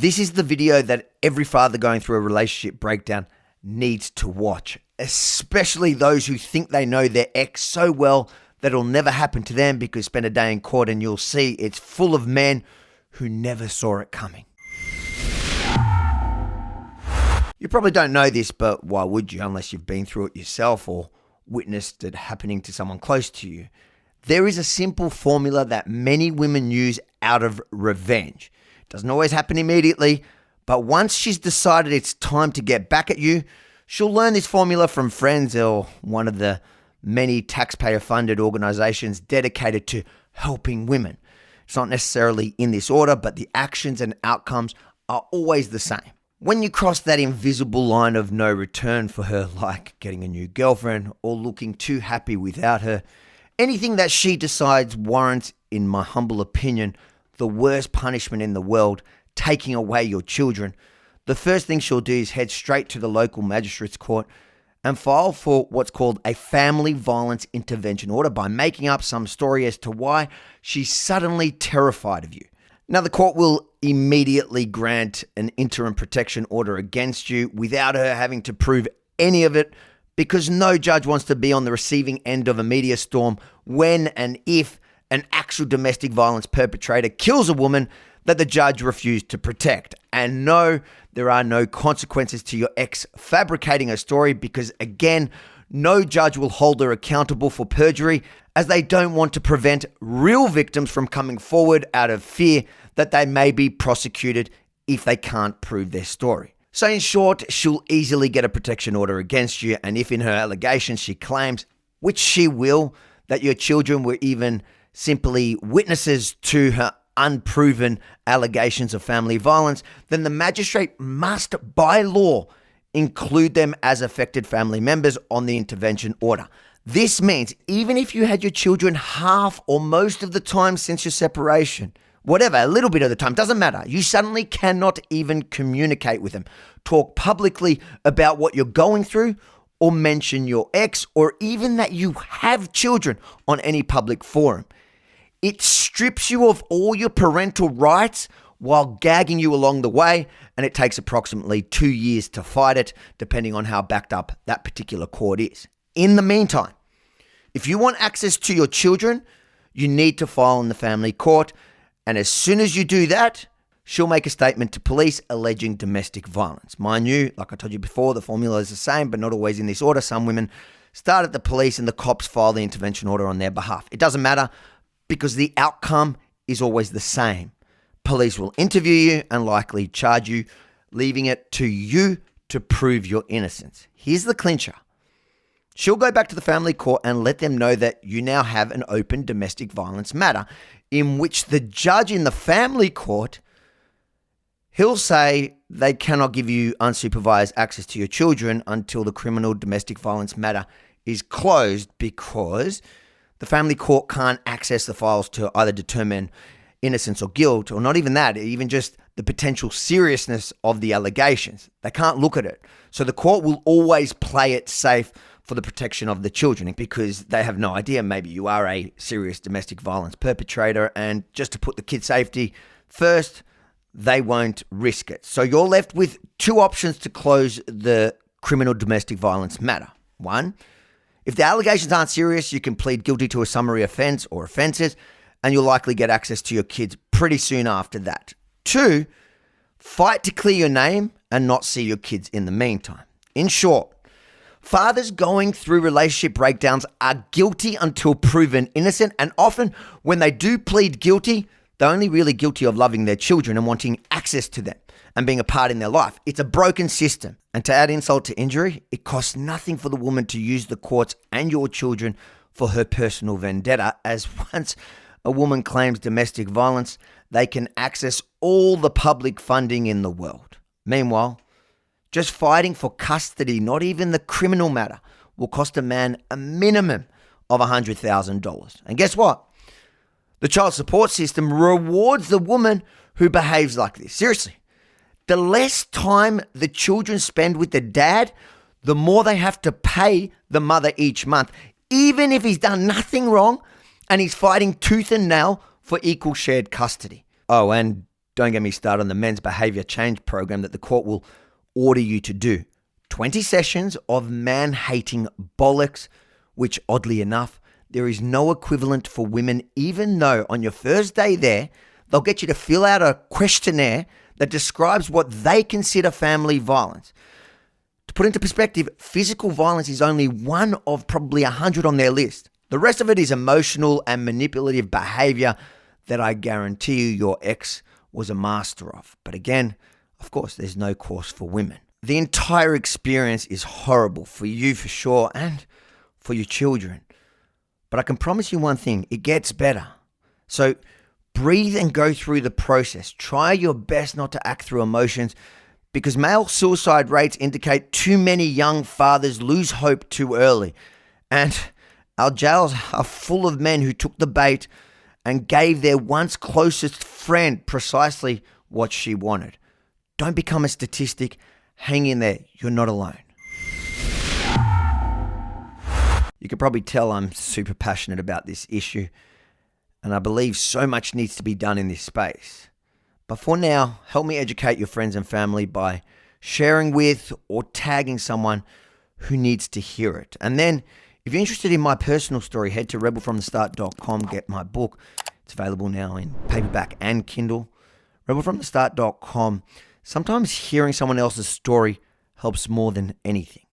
This is the video that every father going through a relationship breakdown needs to watch, especially those who think they know their ex so well that it'll never happen to them, because spend a day in court and you'll see it's full of men who never saw it coming. You probably don't know this, but why would you, unless you've been through it yourself or witnessed it happening to someone close to you? There is a simple formula that many women use out of revenge. It doesn't always happen immediately, but once she's decided it's time to get back at you, she'll learn this formula from friends or one of the many taxpayer-funded organizations dedicated to helping women. It's not necessarily in this order, but the actions and outcomes are always the same. When you cross that invisible line of no return for her, like getting a new girlfriend or looking too happy without her, anything that she decides warrants, in my humble opinion, the worst punishment in the world, taking away your children, the first thing she'll do is head straight to the local magistrate's court and file for what's called a family violence intervention order by making up some story as to why she's suddenly terrified of you. Now, the court will immediately grant an interim protection order against you without her having to prove any of it, because no judge wants to be on the receiving end of a media storm when and if an actual domestic violence perpetrator kills a woman that the judge refused to protect. And no, there are no consequences to your ex fabricating a story, because again, no judge will hold her accountable for perjury, as they don't want to prevent real victims from coming forward out of fear that they may be prosecuted if they can't prove their story. So in short, she'll easily get a protection order against you, and if in her allegations she claims, which she will, that your children were even simply witnesses to her unproven allegations of family violence, then the magistrate must, by law, include them as affected family members on the intervention order. This means even if you had your children half or most of the time since your separation, whatever, a little bit of the time, doesn't matter, you suddenly cannot even communicate with them, talk publicly about what you're going through, or mention your ex, or even that you have children on any public forum. It strips you of all your parental rights while gagging you along the way, and it takes approximately 2 years to fight it, depending on how backed up that particular court is. In the meantime, if you want access to your children, you need to file in the family court, and as soon as you do that, she'll make a statement to police alleging domestic violence. Mind you, like I told you before, the formula is the same, but not always in this order. Some women start at the police and the cops file the intervention order on their behalf. It doesn't matter, because the outcome is always the same. Police will interview you and likely charge you, leaving it to you to prove your innocence. Here's the clincher. She'll go back to the family court and let them know that you now have an open domestic violence matter, in which the judge in the family court, he'll say they cannot give you unsupervised access to your children until the criminal domestic violence matter is closed, because the family court can't access the files to either determine innocence or guilt, or not even that, even just the potential seriousness of the allegations. They can't look at it. So the court will always play it safe for the protection of the children, because they have no idea. Maybe you are a serious domestic violence perpetrator, and just to put the kid's safety first, they won't risk it. So you're left with two options to close the criminal domestic violence matter. One, if the allegations aren't serious, you can plead guilty to a summary offense or offenses, and you'll likely get access to your kids pretty soon after that. Two, fight to clear your name and not see your kids in the meantime. In short, fathers going through relationship breakdowns are guilty until proven innocent, and often when they do plead guilty, they're only really guilty of loving their children and wanting access to them and being a part in their life. It's a broken system. And to add insult to injury, it costs nothing for the woman to use the courts and your children for her personal vendetta, as once a woman claims domestic violence, they can access all the public funding in the world. Meanwhile, just fighting for custody, not even the criminal matter, will cost a man a minimum of $100,000. And guess what? The child support system rewards the woman who behaves like this. Seriously. The less time the children spend with the dad, the more they have to pay the mother each month, even if he's done nothing wrong and he's fighting tooth and nail for equal shared custody. Oh, and Don't get me started on the men's behavior change program that the court will order you to do. 20 sessions of man-hating bollocks, which oddly enough, there is no equivalent for women, even though on your first day there, they'll get you to fill out a questionnaire that describes what they consider family violence. To put into perspective, physical violence is only one of probably 100 on their list. The rest of it is emotional and manipulative behavior that I guarantee you your ex was a master of. But again, of course, there's no course for women. The entire experience is horrible for you for sure and for your children. But I can promise you one thing, it gets better. So breathe and go through the process. Try your best not to act through emotions because male suicide rates indicate too many young fathers lose hope too early. And our jails are full of men who took the bait and gave their once closest friend precisely what she wanted. Don't become a statistic. Hang in there. You're not alone. You can probably tell I'm super passionate about this issue, and I believe so much needs to be done in this space. But for now, help me educate your friends and family by sharing with or tagging someone who needs to hear it. And then, if you're interested in my personal story, head to rebelfromthestart.com, get my book. It's available now in paperback and Kindle. Rebelfromthestart.com. Sometimes hearing someone else's story helps more than anything.